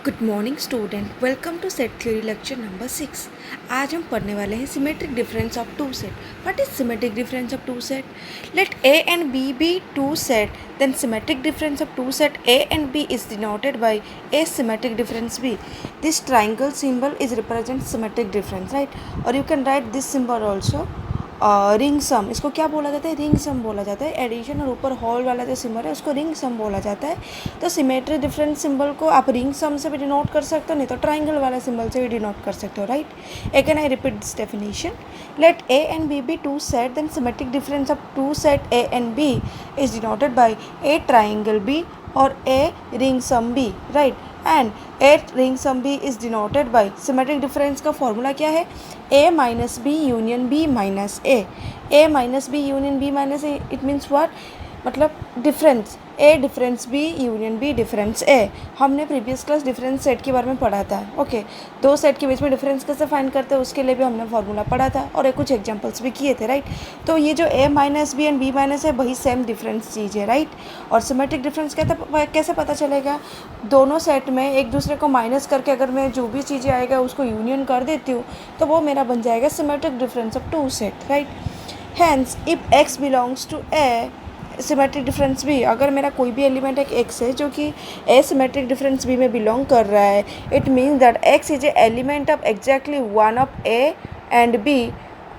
Good morning student, welcome to set theory lecture number 6। आज हम पढ़ने वाले हैं symmetric difference of two set. What is symmetric difference of two set? Let A and B be two set, then symmetric difference of two set A and B is denoted by A symmetric difference B. This triangle symbol is represent symmetric difference, right? Or you can write this symbol also. Ring sum, इसको क्या बोला जाता है? Ring सम बोला जाता है। Addition और ऊपर हॉल वाला जो सिंबल है उसको रिंग सम बोला जाता है। तो सिमेट्रिक डिफरेंस सिंबल को आप रिंग सम से भी डिनोट कर सकते हो, नहीं तो ट्राइंगल वाला सिंबल से भी डिनोट कर सकते हो, right? Again I repeat this definition. Let A and B be two set, then symmetric difference of two set A and B is denoted by A triangle B और A ring sum B, right? And A ring sum B is denoted by symmetric difference का formula क्या है? A minus B union B minus A minus B union B minus A. It means what? मतलब difference A difference B union B difference A. हमने previous class difference set के बारे में पढ़ा था। ओके, दो सेट के बीच में डिफरेंस कैसे फाइंड करते हैं उसके लिए भी हमने फार्मूला पढ़ा था और कुछ एग्जांपल्स भी किए थे, राइट? तो ये जो A minus B and B minus है वही सेम डिफरेंस चीज़ है, राइट? और सिमेट्रिक डिफरेंस कैसे पता चलेगा? दोनों सेट में एक दूसरे को माइनस करके अगर मैं जो भी चीज़ें आएगा उसको यूनियन कर देती हूँ तो वो मेरा बन जाएगा symmetric difference of two set, right? Hence if x belongs to A symmetric difference B, अगर मेरा कोई भी एलिमेंट एक एक्स है जो कि ए सिमेट्रिक डिफरेंस बी में बिलोंग कर रहा है, it means that x is a element of exactly one of A and B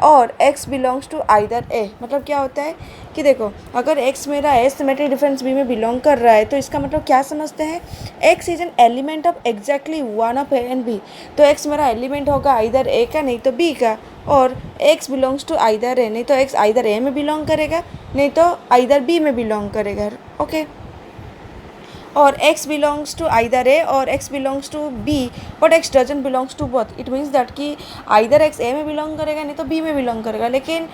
और x belongs to either A. मतलब क्या होता है कि देखो, अगर एक्स मेरा ए सिमेट्रिक डिफरेंस बी में बिलोंग कर रहा है तो इसका मतलब क्या समझते हैं? X is an element of exactly one of A and B. तो एक्स मेरा एलिमेंट होगा आइदर ए का नहीं तो बी का, और एक्स बिलोंग्स टू आइदर ए, नहीं तो एक्स आइदर ए में बिलोंग करेगा नहीं तो आइदर बी में बिलोंग करेगा, ओके? और x belongs to either A और x belongs to B, but x doesn't belongs to both. It means that कि either x A में belong करेगा नहीं तो B में belong करेगा, लेकिन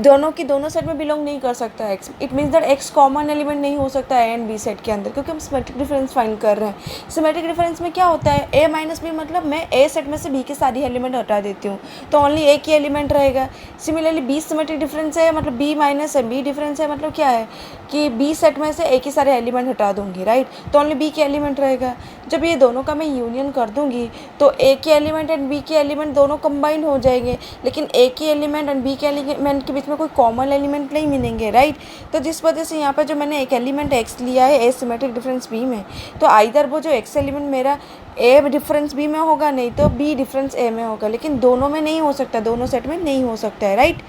दोनों की दोनों सेट में बिलोंग नहीं कर सकता है x. It means that x common element नहीं हो सकता है ए एंड बी सेट के अंदर, क्योंकि हम सिमेट्रिक डिफरेंस फाइंड कर रहे हैं। सिमेट्रिक डिफरेंस में क्या होता है? ए माइनस बी, मतलब मैं ए सेट में से बी के सारी एलिमेंट हटा देती हूँ तो ओनली ए की एलिमेंट रहेगा। सिमिलरली बी सिमेट्रिक डिफरेंस है, मतलब बी माइनस है बी डिफरेंस है, मतलब क्या है कि बी सेट में से ए के सारे एलिमेंट हटा दूंगी, राइट? तो ओनली बी के एलिमेंट रहेगा। जब ये दोनों का मैं यूनियन कर दूंगी तो ए के एलिमेंट एंड बी के एलिमेंट दोनों कंबाइंड हो जाएंगे, लेकिन ए के एलिमेंट एंड बी के एलिमेंट के बीच में कोई कॉमन एलिमेंट नहीं मिलेंगे, राइट? तो जिस वजह से यहाँ पर जो मैंने एक एलिमेंट एक्स लिया है ए सिमेट्रिक डिफरेंस बी में, तो आइदर वो जो एक्स एलिमेंट मेरा ए डिफरेंस बी में होगा नहीं तो बी डिफरेंस ए में होगा, लेकिन दोनों में नहीं हो सकता, दोनों सेट में नहीं हो सकता है, राइट?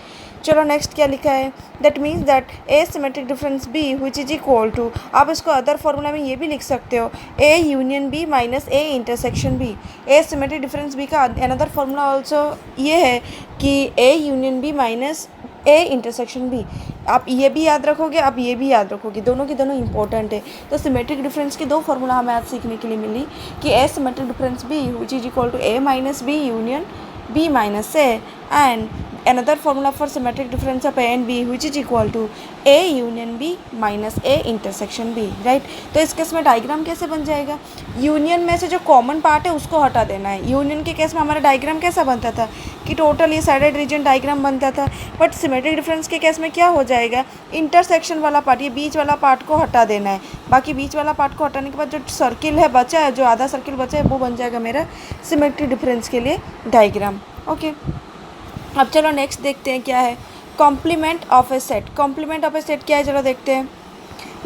चलो नेक्स्ट क्या लिखा है? That means that A symmetric difference B which is equal to, आप इसको अदर फॉर्मूला में ये भी लिख सकते हो, A union B minus A intersection B. A symmetric difference B का अनदर फॉर्मूला ऑल्सो ये है कि A union B minus A intersection B. आप ये भी याद रखोगे, आप ये भी याद रखोगे, दोनों की दोनों इंपॉर्टेंट है। तो सिमेट्रिक डिफरेंस की दो फॉर्मूला हमें आज सीखने के लिए मिली कि A symmetric difference B which is equal to A minus B union B minus A, and another formula for symmetric difference of a and b which is equal to a union b minus a intersection b, right? तो इस case में diagram कैसे बन जाएगा? Union में से जो common part है उसको हटा देना है। यूनियन के केस में हमारा डायग्राम कैसा बनता था कि टोटल ये साइडेड रीजन डायग्राम बनता था, बट सिमेट्रिक डिफरेंस के केस में क्या हो जाएगा? इंटरसेक्शन वाला पार्ट, ये बीच वाला पार्ट को हटा देना है। बाकी बीच वाला पार्ट को हटाने के बाद जो सर्किल है बचा है, जो आधा सर्किल बचा है, वो बन जाएगा मेरा सिमेट्रिक डिफरेंस के लिए डायग्राम, ओके? अब चलो नेक्स्ट देखते हैं क्या है complement of a set. Complement of a set क्या है? चलो देखते हैं।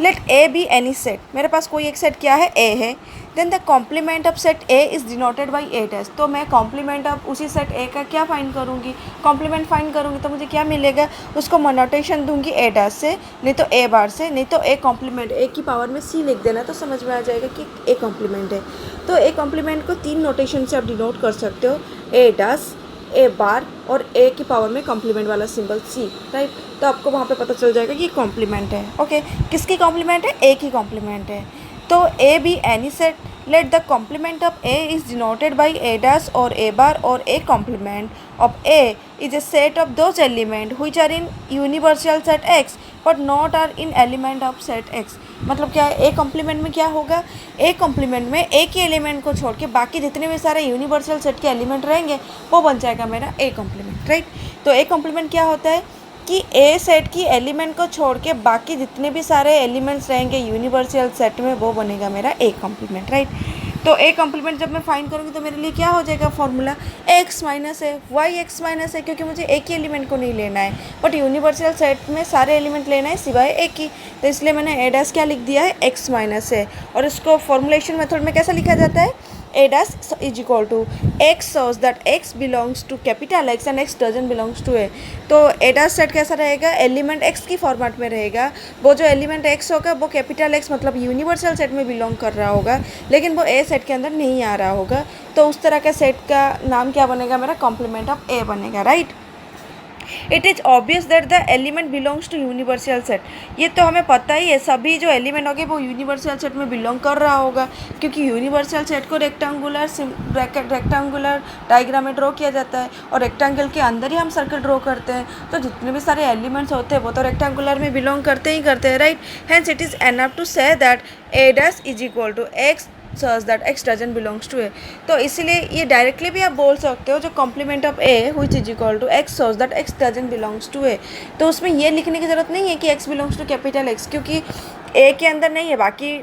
Let A be any set, मेरे पास कोई एक सेट क्या है? ए है। Then the complement of set A is denoted by A dash. तो मैं कॉम्प्लीमेंट ऑफ उसी सेट ए का क्या फाइंड करूँगी? कॉम्प्लीमेंट फाइंड करूँगी तो मुझे क्या मिलेगा? उसको मैं नोटेशन दूंगी ए डैश से, नहीं तो ए बार से, नहीं तो ए कॉम्प्लीमेंट, ए की पावर में सी लिख देना तो समझ में आ जाएगा कि ए कॉम्प्लीमेंट है। तो ए कॉम्प्लीमेंट को तीन नोटेशन से आप डिनोट कर सकते हो, ए डैश, ए बार और ए की पावर में कॉम्प्लीमेंट वाला सिंबल सी, राइट? तो आपको वहाँ पे पता चल जाएगा कि कॉम्प्लीमेंट है, ओके? किसकी कॉम्प्लीमेंट है? ए की कॉम्प्लीमेंट है। तो ए be any set, let the complement of A is denoted by A dash or A bar or A complement of A is a set of those elements which are in universal set X but not are in element of set X। मतलब क्या है? A complement में क्या होगा? A complement में A के element को छोड़ के बाकी जितने भी सारे यूनिवर्सल सेट के एलिमेंट रहेंगे वो बन जाएगा मेरा A complement, राइट? तो A complement क्या होता है कि ए सेट की एलिमेंट को छोड़ के बाकी जितने भी सारे एलिमेंट्स रहेंगे यूनिवर्सल सेट में वो बनेगा मेरा ए कॉम्प्लीमेंट, राइट? तो ए कॉम्प्लीमेंट जब मैं फाइंड करूँगी तो मेरे लिए क्या हो जाएगा फॉर्मूला x माइनस है, वाई एक्स माइनस है, क्योंकि मुझे एक ही एलिमेंट को नहीं लेना है बट यूनिवर्सल सेट में सारे एलिमेंट लेना है सिवाय एक ही। तो इसलिए मैंने ए डैश क्या लिख दिया है, x माइनस है। और इसको फॉर्मुलेशन मेथड में कैसा लिखा जाता है, a dash is equal to x shows that x belongs to capital X and x doesn't belongs to a। तो a dash सेट कैसा रहेगा, एलिमेंट x की फॉर्मेट में रहेगा। वो जो एलिमेंट x होगा वो कैपिटल X मतलब यूनिवर्सल सेट में बिलोंग कर रहा होगा, लेकिन वो a सेट के अंदर नहीं आ रहा होगा। तो उस तरह के सेट का नाम क्या बनेगा, मेरा कॉम्प्लीमेंट ऑफ a बनेगा, right. It is obvious that the element belongs to universal set. ये तो हमें पता ही है, सभी जो एलिमेंट होंगे वो यूनिवर्सल सेट में बिलोंग कर रहा होगा, क्योंकि यूनिवर्सल सेट को रेक्टेंगुलर डायग्राम में ड्रॉ किया जाता है और रेक्टेंगल के अंदर ही हम सर्कल ड्रॉ करते हैं। तो जितने भी सारे एलिमेंट्स होते हैं वो तो रेक्टेंगुलर में बिलोंग करते ही करते हैं, right. Hence it is enough to say that a dash is equal to x such that x doesn't belongs to a। तो इसीलिए ये डायरेक्टली भी आप बोल सकते हो जो complement of a which is equal to x such that x doesn't belongs to a। तो उसमें ये लिखने की ज़रूरत नहीं है कि x belongs to capital X, क्योंकि a के अंदर नहीं है, बाकी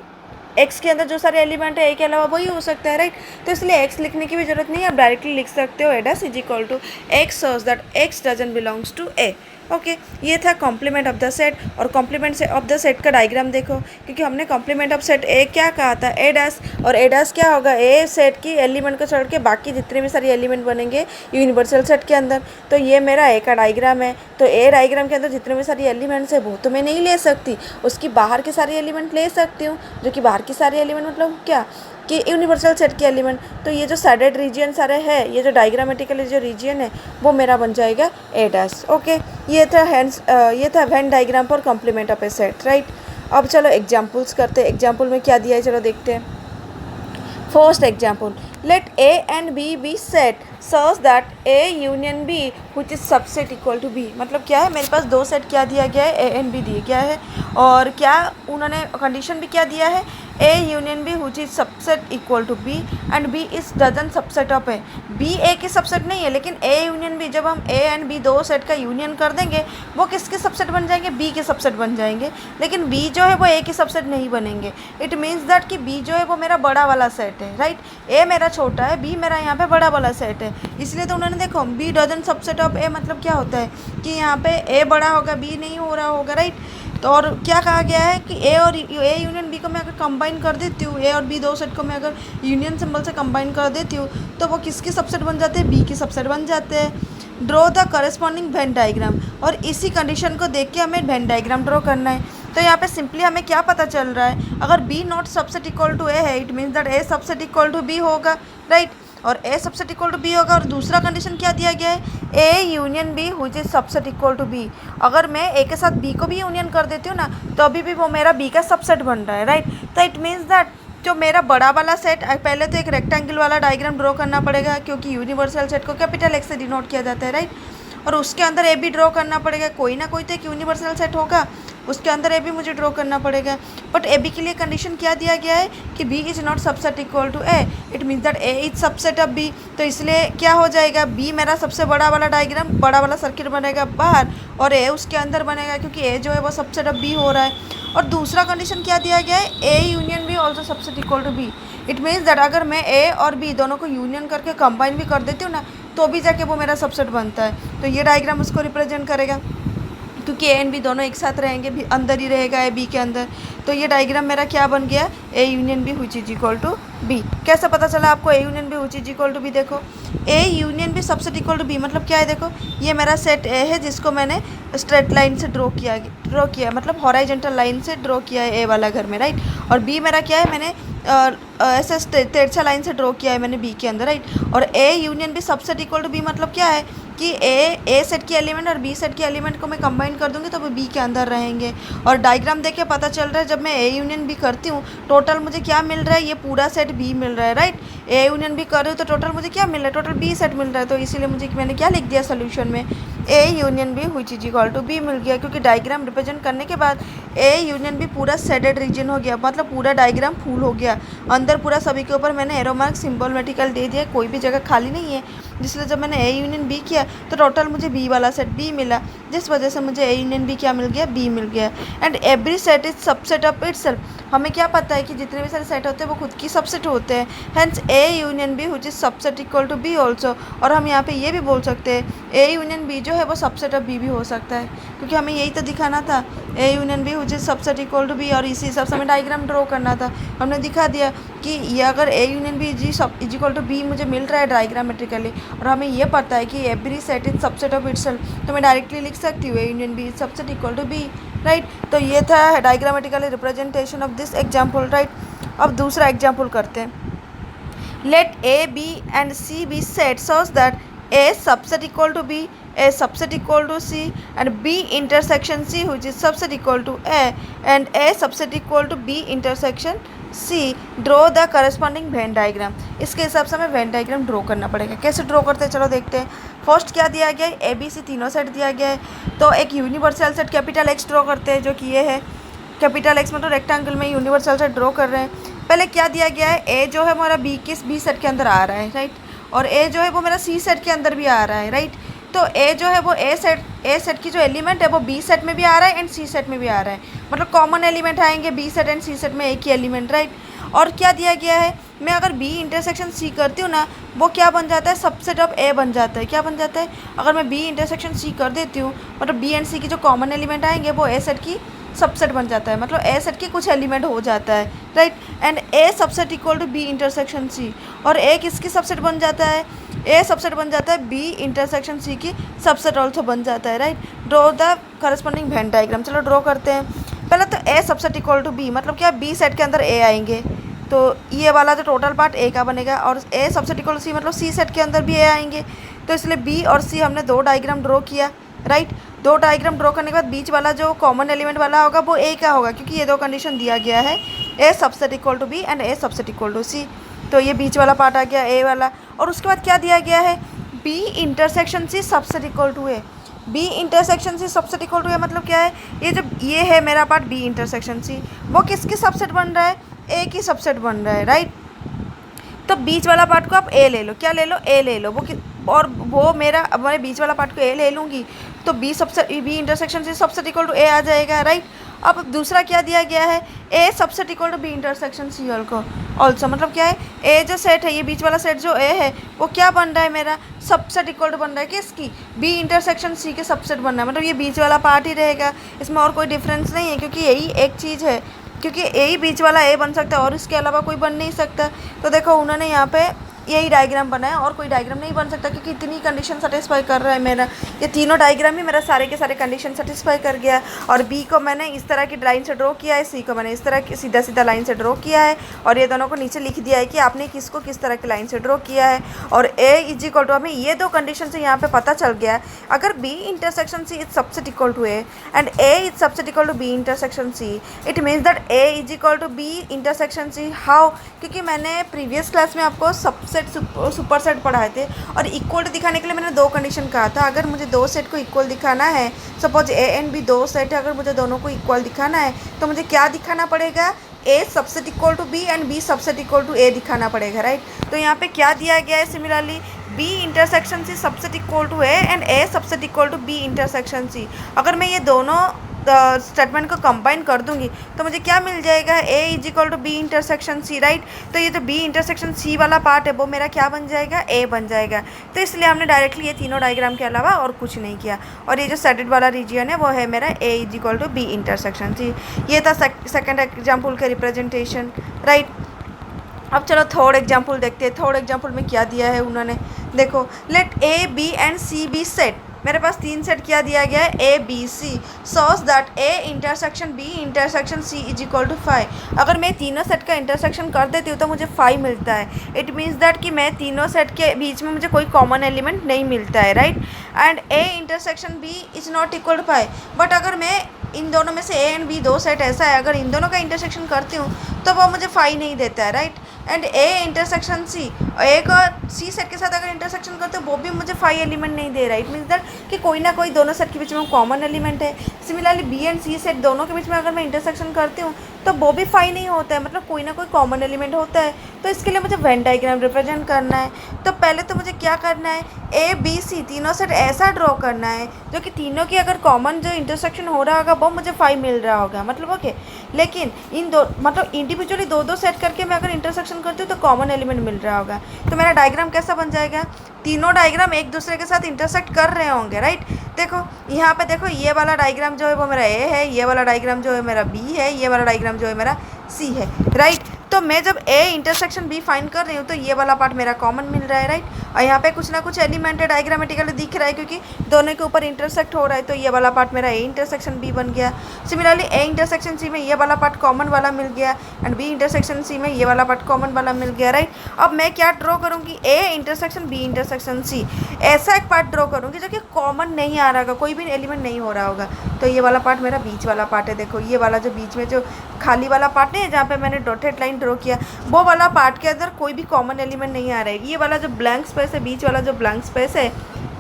x के अंदर जो सारे एलिमेंट है a के अलावा वही हो सकता है, राइट। तो इसलिए x लिखने की भी ज़रूरत नहीं है, आप डायरेक्टली लिख सकते हो a dash is equal to x such that x doesn't belongs to a। Okay, ये था कॉम्प्लीमेंट ऑफ द सेट। और कॉम्प्लीमेंट से ऑफ द सेट का डायग्राम देखो, क्योंकि हमने कॉम्प्लीमेंट ऑफ सेट ए क्या कहा था, ए डैश, और ए डैश क्या होगा, ए सेट की एलिमेंट को छोड़ के बाकी जितने भी सारे एलिमेंट बनेंगे यूनिवर्सल सेट के अंदर। तो ये मेरा ए का डायग्राम है। तो ए डायग्राम के अंदर जितने भी सारी एलिमेंट्स है वो तो मैं नहीं ले सकती, उसकी बाहर के सारे एलिमेंट ले सकती हूँ, जो कि बाहर की सारे एलिमेंट मतलब क्या कि यूनिवर्सल सेट के एलिमेंट। तो ये जो शेडेड रीजन सारे है, ये जो डायग्रामेटिकली जो रीजन है वो मेरा बन जाएगा ए डैश। ओके, ये था Venn diagram for complement of a set, right. अब चलो एग्जाम्पल्स करते हैं। एग्जाम्पल में क्या दिया है, चलो देखते हैं। First example, let a and b be set such that a union b which is subset equal to b। मतलब क्या है, मेरे पास दो सेट क्या दिया गया है, a and b दिए गया है, और क्या उन्होंने कंडीशन भी क्या दिया है, a union b which is subset equal to b and b is doesn't subset of a। b a की सबसेट नहीं है, लेकिन a union b, जब हम a and b दो सेट का यूनियन कर देंगे वो किसके सबसेट बन जाएंगे, b के सबसेट बन जाएंगे, लेकिन b जो है वो a की सबसेट नहीं बनेंगे। इट मीन्स दैट कि b जो है वो मेरा बड़ा वाला सेट है, राइट। a मेरा छोटा है, b मेरा यहाँ पे बड़ा वाला सेट है, इसलिए तो उन्होंने देखो b doesn't subset of a मतलब क्या होता है कि यहाँ पे a बड़ा होगा b नहीं हो रहा होगा, राइट। तो और क्या कहा गया है कि a यूनियन b को मैं अगर कंबाइन कर देती हूँ, a और b दो सेट को मैं अगर यूनियन सिंबल से कंबाइन कर देती हूँ तो वो किसके सबसेट बन जाते हैं, b की सबसेट बन जाते हैं। Draw the corresponding Venn diagram, और इसी कंडीशन को देख के हमें वेन डायग्राम ड्रॉ करना है। तो यहाँ पे सिंपली हमें क्या पता चल रहा है, अगर b not subset equal to a है, it means that a subset equal to b होगा, राइट। और a subset equal to b होगा, और दूसरा कंडीशन क्या दिया गया है, a union b which is subset equal to b। अगर मैं a के साथ b को भी यूनियन कर देती हूँ ना, तो अभी भी वो मेरा b का सबसेट बन रहा है, राइट। तो इट मीन्स दैट जो मेरा बड़ा वाला सेट, पहले तो एक रेक्टेंगल वाला डायग्राम ड्रॉ करना पड़ेगा, क्योंकि यूनिवर्सल सेट को कैपिटल X से डिनोट किया जाता है, राइट। और उसके अंदर ए भी ड्रॉ करना पड़ेगा, कोई ना कोई तो एक यूनिवर्सल सेट होगा, उसके अंदर ए भी मुझे ड्रॉ करना पड़ेगा। बट ए बी के लिए कंडीशन क्या दिया गया है कि B is not subset equal to A, it means that A is subset of B. तो इसलिए क्या हो जाएगा, बी मेरा सबसे बड़ा वाला डायग्राम, बड़ा वाला सर्किट बनेगा बाहर, और ए उसके अंदर बनेगा, क्योंकि ए जो है वो सबसेट ऑफ बी हो रहा है। और दूसरा कंडीशन क्या दिया गया है, A union B also subset equal to B. It means that अगर मैं ए और बी दोनों को यूनियन करके कंबाइन भी कर देती हूँ ना, तो भी जाके वो मेरा सबसेट बनता है। तो ये डायग्राम उसको रिप्रेजेंट करेगा, क्योंकि ए एंड बी दोनों एक साथ रहेंगे, भी अंदर ही रहेगा ए बी के अंदर। तो ये डायग्राम मेरा क्या बन गया, A union B which is equal to B. कैसा पता चला आपको A union B which is equal to B, देखो A union B subset equal to B मतलब क्या है, देखो ये मेरा सेट ए है जिसको मैंने स्ट्रेट लाइन से ड्रॉ किया मतलब हॉराइजेंटल लाइन से ड्रॉ किया है ए वाला घर में, राइट। और बी मेरा क्या है, मैंने ऐसे तिरछा लाइन से ड्रॉ किया है मैंने बी के अंदर, राइट। और A union B subset equal to B मतलब क्या है कि ए सेट की एलिमेंट और बी सेट की एलिमेंट को मैं कंबाइन कर दूंगी तो वो बी के अंदर रहेंगे। और डायग्राम देख के पता चल रहा है, जब मैं ए यूनियन बी करती हूँ टोटल मुझे क्या मिल रहा है, ये पूरा सेट बी मिल रहा है, राइट। ए यूनियन बी कर रही हूँ तो टोटल मुझे क्या मिल रहा है, टोटल बी सेट मिल रहा है। तो इसीलिए मुझे मैंने क्या लिख दिया सोल्यूशन में, A union B which is equal to B मिल गया, क्योंकि डायग्राम रिप्रेजेंट करने के बाद ए यूनियन बी पूरा शेडेड रीजन हो गया, मतलब पूरा डायग्राम फुल हो गया, अंदर पूरा सभी के ऊपर मैंने एरो मार्क सिम्बोमेटिकल दे दिया, कोई भी जगह खाली नहीं है। जिसलिए जब मैंने ए यूनियन बी किया तो टोटल मुझे बी वाला सेट बी मिला, जिस वजह से मुझे ए यूनियन बी क्या मिल गया, बी मिल गया। And every set is subset of itself. हमें क्या पता है कि जितने भी सारे सेट होते हैं वो खुद की सबसेट होते हैं। Hence A union B which is subset equal to B also. और हम यहाँ पे ये भी बोल सकते हैं ए यूनियन बी जो है वो सबसेट ऑफ बी भी हो सकता है, क्योंकि हमें यही तो दिखाना था, A union B which is subset equal to B, और इसी हिसाब से हमें डायग्राम ड्रॉ करना था। हमने दिखा दिया कि ये अगर A union B is equal to B मुझे मिल रहा है डायग्रामेट्रिकली, और हमें ये पता है कि every set is subset of itself, तो मैं डायरेक्टली लिख सकती हूँ A union B is subset equal to B, right. तो ये था diagrammatically representation of this example, right. अब दूसरा एग्जाम्पल करते हैं। Let A B and C be set such that A subset equal to B, A subset equal to C and B intersection C which is subset equal to A and A subset equal to B intersection C. Draw the corresponding Venn diagram. इसके हिसाब से हमें Venn diagram draw करना पड़ेगा। कैसे draw करते हैं चलो देखते हैं। फर्स्ट क्या दिया गया है, ए बी सी तीनों सेट दिया गया है, तो एक universal set capital x draw करते हैं, जो कि ये है कैपिटल एक्स, मतलब रेक्टेंगल में यूनिवर्सल सेट ड्रॉ कर रहे हैं। पहले क्या दिया गया है, ए जो है हमारा बी सेट के अंदर आ रहा है, राइट, और ए जो है वो मेरा सी सेट के अंदर भी आ रहा है, राइट। तो ए जो है वो ए सेट की जो एलिमेंट है वो बी सेट में भी आ रहा है एंड सी सेट में भी आ रहा है, मतलब कॉमन एलिमेंट आएंगे B set and C set में एक ही एलिमेंट, राइट। और क्या दिया गया है, मैं अगर बी इंटरसेक्शन सी करती हूँ ना, वो क्या बन जाता है, सबसेट ऑफ ए बन जाता है। क्या बन जाता है, अगर मैं बी इंटरसेक्शन सी कर देती हूँ, मतलब बी एंड सी की जो कॉमन एलिमेंट आएंगे वो ए सेट की सबसेट बन जाता है, मतलब ए सेट की कुछ एलिमेंट हो जाता है, right. And A subset equal to B intersection C, और ए किसकी सबसेट बन जाता है, ए सबसेट बन जाता है बी इंटरसेक्शन सी की सबसेट ऑल्सो बन जाता है, right. Draw the corresponding Venn diagram, चलो ड्रॉ करते हैं। पहले तो ए सबसेट इक्वल टू बी, मतलब क्या, बी सेट के अंदर ए आएंगे, तो ये वाला जो टोटल पार्ट ए का बनेगा, और ए सबसेट इक्वल टू सी मतलब सी सेट के अंदर भी ए आएंगे, तो इसलिए बी और सी हमने दो डायग्राम ड्रॉ किया, राइट। दो डायग्राम ड्रॉ करने के बाद बीच वाला जो कॉमन एलिमेंट वाला होगा वो ए का होगा, क्योंकि ये दो कंडीशन दिया गया है, A subset equal to B and A subset equal to C, तो ये बीच वाला पार्ट आ गया ए वाला। और उसके बाद क्या दिया गया है, B intersection C subset equal to A, B intersection C subset equal to A मतलब क्या है, ये जब ये है मेरा पार्ट बी इंटरसेक्शन सी, वो किसकी सबसेट बन रहा है, ए की सबसेट बन रहा है, राइट। तो बीच वाला पार्ट को आप ए ले लो, क्या ले लो, ए ले लो, और वो मेरा, अब मैं बीच वाला पार्ट को ए ले लूँगी तो B intersection C subset equal to A आ जाएगा, राइट। अब दूसरा क्या दिया गया है, A subset equal to B intersection C also, मतलब क्या है, ए जो सेट है, ये बीच वाला सेट जो ए है वो क्या बन रहा है, मेरा सबसेट इक्वल टू बन रहा है किसकी, बी इंटरसेक्शन सी के सबसेट बन रहा है, मतलब ये बीच वाला पार्ट ही रहेगा, इसमें और कोई डिफरेंस नहीं है, क्योंकि यही एक चीज़ है, क्योंकि यही बीच वाला ए बन सकता है और इसके अलावा कोई बन नहीं सकता। तो देखो उन्होंने यहाँ पे यही डायग्राम बनाया और कोई डायग्राम नहीं बन सकता, क्योंकि इतनी कंडीशन सेटिस्फाई कर रहा है मेरा, ये तीनों डायग्राम ही मेरा सारे के सारे कंडीशन सेटिस्फाई कर गया है। और बी को मैंने इस तरह की लाइन से ड्रॉ किया है, सी को मैंने इस तरह की सीधा सीधा लाइन से ड्रॉ किया है, और ये दोनों को नीचे लिख दिया है कि आपने किसको किस तरह की लाइन से ड्रॉ किया है। और ए इज इक्वल टू, हमें ये दो कंडीशन से यहाँ पे पता चल गया है, अगर B intersection C is subset equal to A and A is subset equal to B intersection C, it means that A is equal to B intersection C. How, क्योंकि मैंने प्रीवियस क्लास में आपको सबसेट सुपर सेट पढ़ाए थे, और equal दिखाने के लिए मैंने दो कंडीशन कहा था। अगर मुझे दो सेट को इक्वल दिखाना है, सपोज ए एंड बी दो सेट है, अगर मुझे दोनों को इक्वल दिखाना है तो मुझे क्या दिखाना पड़ेगा, A subset equal to B and B subset equal to A दिखाना पड़ेगा, राइट। तो यहाँ पे क्या दिया गया है, similarly B intersection C subset equal to A and A subset equal to B intersection C. अगर मैं ये दोनों स्टेटमेंट को कंबाइन कर दूंगी तो मुझे क्या मिल जाएगा, A is equal to B intersection C, right. तो ये जो बी इंटरसेक्शन सी वाला पार्ट है वो मेरा क्या बन जाएगा, ए बन जाएगा। तो इसलिए हमने डायरेक्टली ये तीनों डायग्राम के अलावा और कुछ नहीं किया, और ये जो सेटेड वाला रीजन है वो है मेरा A is equal to B intersection C. ये था सेकेंड एग्जाम्पल का रिप्रेजेंटेशन, राइट। अब चलो थर्ड एग्जाम्पल देखते हैं। थर्ड एग्जाम्पल में क्या दिया है उन्होंने, देखो, let A B and C be set, मेरे पास तीन सेट क्या दिया गया है, A B C, such that A intersection B intersection C is equal to 5। अगर मैं तीनों सेट का इंटरसेक्शन कर देती हूँ तो मुझे 5 मिलता है। इट मीन्स दैट कि मैं तीनों सेट के बीच में मुझे कोई कॉमन एलिमेंट नहीं मिलता है, right. And A intersection B is not equal to 5, but अगर मैं इन दोनों में से ए एंड बी दो सेट ऐसा है, अगर इन दोनों का इंटरसेक्शन करती हूँ तो वो मुझे 5 नहीं देता है, right. And A intersection C, A का सी सेट के साथ अगर इंटरसेक्शन करते हो वो भी मुझे 5 एलिमेंट नहीं दे रहा है। इट मीन्स दैट कि कोई ना कोई दोनों सेट के बीच में कॉमन एलिमेंट है। Similarly B and C set दोनों के बीच में अगर मैं इंटरसेक्शन करती हूँ तो वो भी 5 नहीं होता है, मतलब कोई ना कोई कॉमन एलिमेंट होता है। तो इसके लिए मुझे वेन डायग्राम रिप्रेजेंट करना है। तो पहले तो मुझे क्या करना है, ए बी सी तीनों सेट ऐसा ड्रॉ करना है जो कि तीनों की अगर कॉमन जो इंटरसेक्शन हो रहा होगा वो मुझे 5 मिल रहा होगा, मतलब ओके। लेकिन इन दो मतलब इंडिविजुअली दो दो सेट करके मैं अगर इंटरसेक्शन करती हूँ तो कॉमन एलिमेंट मिल रहा होगा। तो मेरा डायग्राम कैसा बन जाएगा, तीनों डायग्राम एक दूसरे के साथ इंटरसेक्ट कर रहे होंगे, राइट। देखो यहाँ पे देखो, ये वाला डायग्राम जो है वो मेरा ए है, ये वाला डायग्राम जो है मेरा बी है, ये वाला डायग्राम जो है मेरा सी है, राइट। तो मैं जब ए इंटरसेक्शन बी फाइंड कर रही हूँ तो ये वाला पार्ट मेरा कॉमन मिल रहा है, राइट। और यहाँ पे कुछ ना कुछ एलिमेंट डायग्रामेटिकली दिख रहा है क्योंकि दोनों के ऊपर इंटरसेक्ट हो रहा है, तो ये वाला पार्ट मेरा ए इंटरसेक्शन बी बन गया। सिमिलरली ए इंटरसेक्शन सी में ये वाला पार्ट कॉमन वाला मिल गया एंड बी इंटरसेक्शन सी में ये वाला पार्ट कॉमन वाला मिल गया, राइट। अब मैं क्या ड्रॉ करूँगी, A intersection B intersection C, ऐसा एक पार्ट ड्रॉ करूँगी जो कि कॉमन नहीं आ रहा होगा, कोई भी एलिमेंट नहीं हो रहा होगा। तो ये वाला पार्ट मेरा बीच वाला पार्ट है। देखो ये वाला जो बीच में जो खाली वाला पार्ट नहीं है जहाँ पे मैंने डॉटेड लाइन ड्रॉ किया, वो वाला पार्ट के अंदर कोई भी कॉमन एलिमेंट नहीं आ रहा है। ये वाला जो ब्लैंक स्पेस है, बीच वाला जो ब्लैंक स्पेस है,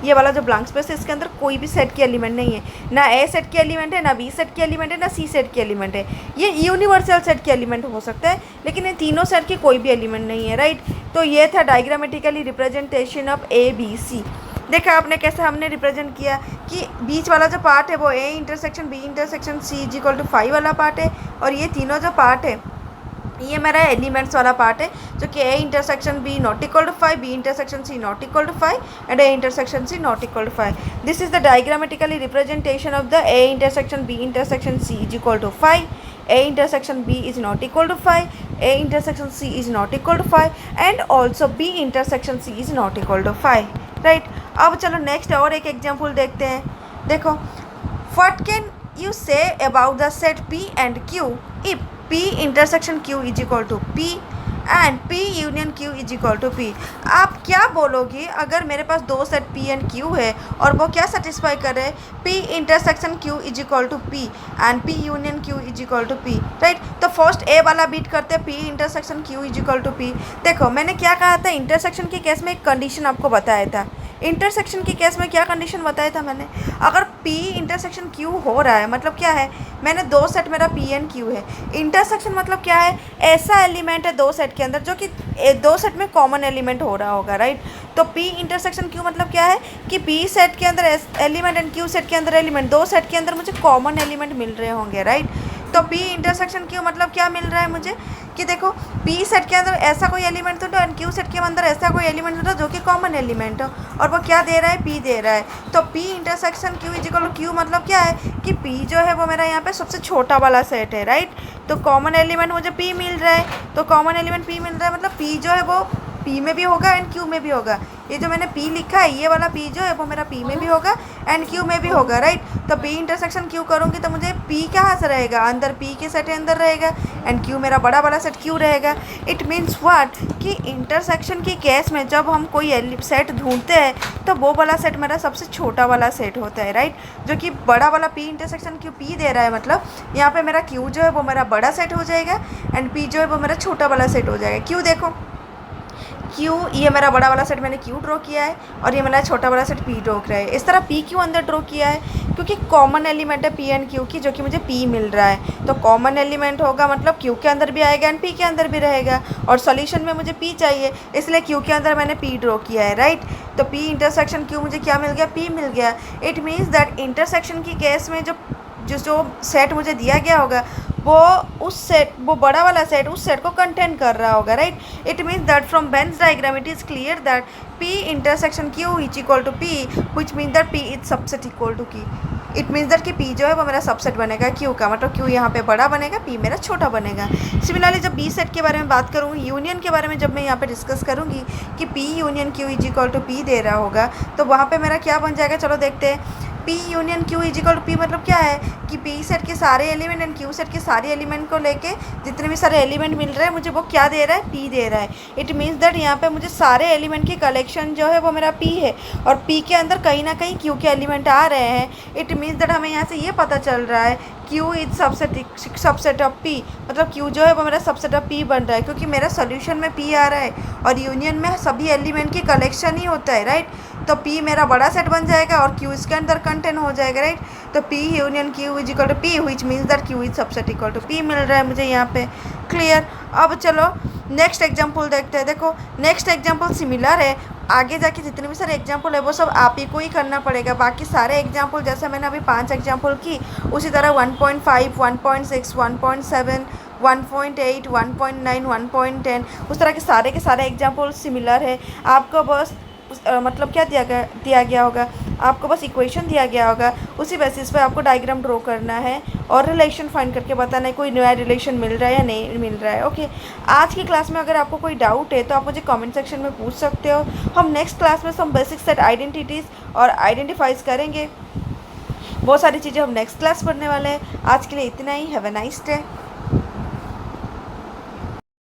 ये वाला जो ब्लैंक स्पेस है, इसके अंदर कोई भी सेट की एलिमेंट नहीं है, ना ए सेट की एलिमेंट है, ना बी सेट की एलिमेंट है, ना सी सेट की एलिमेंट है। ये यूनिवर्सल सेट की एलिमेंट हो सकता है लेकिन इन तीनों सेट की कोई भी एलिमेंट नहीं है, राइट। तो ये था diagrammatically representation of A B C. देखा आपने कैसे हमने रिप्रेजेंट किया कि बीच वाला जो पार्ट है वो A intersection B intersection C is equal to 5 वाला पार्ट है, और ये तीनों जो पार्ट है ये मेरा एलिमेंट्स वाला पार्ट है जो कि A intersection B not equal to 5, B intersection C not equal to 5 and A intersection C not equal to 5। This is the diagrammatically representation of the A intersection B intersection C is equal to 5, a intersection b is not equal to 5, a intersection c is not equal to 5 and also b intersection c is not equal to 5, right। अब चलो next और एक example देखते हैं। देखो, what can you say about the set p and q if p intersection q is equal to p and P union Q is equal to P। आप क्या बोलोगे अगर मेरे पास दो सेट P एंड Q है और वो क्या सेटिस्फाई कर रहे हैं, P intersection Q is equal to P and P union Q is equal to P, right. तो फर्स्ट ए वाला बीट करते हैं, P intersection Q is equal to P। देखो मैंने क्या कहा था, इंटरसेक्शन के केस में एक कंडीशन आपको बताया था। इंटरसेक्शन के केस में क्या कंडीशन बताया था मैंने, अगर P इंटरसेक्शन Q हो रहा है मतलब क्या है, मैंने दो सेट मेरा P एंड Q है। इंटरसेक्शन मतलब क्या है, ऐसा एलिमेंट है दो सेट के अंदर जो कि दो सेट में कॉमन एलिमेंट हो रहा होगा, राइट। तो P इंटरसेक्शन Q मतलब क्या है कि P सेट के अंदर एलिमेंट एंड Q सेट के अंदर एलिमेंट, दो सेट के अंदर मुझे कॉमन एलिमेंट मिल रहे होंगे, राइट। तो P इंटरसेक्शन Q मतलब क्या मिल रहा है मुझे कि देखो P सेट के अंदर ऐसा कोई एलिमेंट तो एंड Q सेट के अंदर ऐसा कोई एलिमेंट हो जो कि कॉमन एलिमेंट हो, और वो क्या दे रहा है, P दे रहा है। तो P intersection Q is equal to Q मतलब क्या है कि P जो है वो मेरा यहाँ पे सबसे छोटा वाला सेट है, राइट। तो कॉमन एलिमेंट मुझे P मिल रहा है, तो कॉमन एलिमेंट P मिल रहा है मतलब P जो है वो P में भी होगा एंड Q में भी होगा। ये जो मैंने P लिखा है ये वाला P जो है वो मेरा P में भी होगा एंड Q में भी होगा, राइट। तो P इंटरसेक्शन Q करूँगी तो मुझे P कहाँ से रहेगा, अंदर P के सेट अंदर रहेगा एंड Q मेरा बड़ा वाला सेट Q रहेगा। इट मीन्स व्हाट कि इंटरसेक्शन की केस में जब हम कोई सेट ढूंढते हैं तो वो वाला सेट मेरा सबसे छोटा वाला सेट होता है, राइट। जो कि बड़ा वाला P इंटरसेक्शन Q P दे रहा है मतलब यहाँ पे मेरा Q जो है वो मेरा बड़ा सेट हो जाएगा एंड P जो है वो मेरा छोटा वाला सेट हो जाएगा। Q देखो, Q ये मेरा बड़ा वाला सेट मैंने Q ड्रॉ किया है और ये मेरा छोटा वाला सेट P ड्रॉ किया है। इस तरह P क्यों अंदर ड्रॉ किया है, क्योंकि कॉमन एलिमेंट है P एंड Q की जो कि मुझे P मिल रहा है। तो कॉमन एलिमेंट होगा मतलब Q के अंदर भी आएगा एंड P के अंदर भी रहेगा, और सॉल्यूशन में मुझे P चाहिए इसलिए Q के अंदर मैंने P ड्रॉ किया है, राइट। तो P इंटरसेक्शन Q मुझे क्या मिल गया, P मिल गया। इट मीन्स दैट इंटरसेक्शन की केस में जो सेट मुझे दिया गया होगा वो उस सेट, वो बड़ा वाला सेट उस सेट को कंटेन कर रहा होगा, राइट। It means that from Venn diagram it is clear that P intersection Q is equal to P which mean that P is subset equal to Q। It means that कि P जो है वो मेरा subset बनेगा Q का, मतलब Q यहाँ पे बड़ा बनेगा, P मेरा छोटा बनेगा। सिमिलरली जब B सेट के बारे में बात करूँगी, यूनियन के बारे में जब मैं यहाँ पे डिस्कस करूँगी कि P union Q is equal to P दे रहा होगा तो वहाँ पे मेरा क्या बन जाएगा, चलो देखते हैं। P union Q is equal to P मतलब क्या है कि P सेट के सारे एलिमेंट एंड Q सेट के सारे एलिमेंट को लेके जितने भी सारे एलिमेंट मिल रहे हैं मुझे वो क्या दे रहा है, P दे रहा है। इट मीन्स दैट यहाँ पे मुझे सारे एलिमेंट की कलेक्शन जो है वो मेरा P है और P के अंदर कहीं ना कहीं Q के एलिमेंट आ रहे हैं। इट मीन्स दैट हमें यहाँ से ये पता चल रहा है Q is subset of P, मतलब Q जो है वो मेरा सबसेट ऑफ P बन रहा है क्योंकि मेरा सोल्यूशन में P आ रहा है और यूनियन में सभी एलिमेंट की कलेक्शन ही होता है, राइट। तो P मेरा बड़ा सेट बन जाएगा और Q इसके अंदर कंटेन हो जाएगा, राइट। तो P union Q is equal to P which means that Q is subset equal to P मिल रहा है मुझे यहाँ पे, क्लियर। अब चलो नेक्स्ट एग्जाम्पल देखते हैं। देखो नेक्स्ट एग्जाम्पल सिमिलर है, आगे जाके जितने भी सारे एग्जाम्पल है वो सब आप ही को ही करना पड़ेगा। बाकी सारे एग्जाम्पल जैसे मैंने अभी 5 एग्जाम्पल की, उसी तरह 1.5, 1.6, 1.7, 1.8, 1.9, 1.10 उस तरह के सारे एग्जाम्पल सिमिलर है। आपको बस मतलब क्या दिया गया होगा, आपको बस इक्वेशन दिया गया होगा, उसी बेसिस पे आपको डायग्राम ड्रॉ करना है और रिलेशन फाइंड करके बताना है कोई नया रिलेशन मिल रहा है या नहीं मिल रहा है। ओके, आज की क्लास में अगर आपको कोई डाउट है तो आप मुझे कमेंट सेक्शन में पूछ सकते हो। हम नेक्स्ट क्लास में some बेसिक सेट आइडेंटिटीज़ और आइडेंटिफाइज करेंगे। बहुत सारी चीज़ें हम नेक्स्ट क्लास पढ़ने वाले हैं। आज के लिए इतना ही। Have a nice day.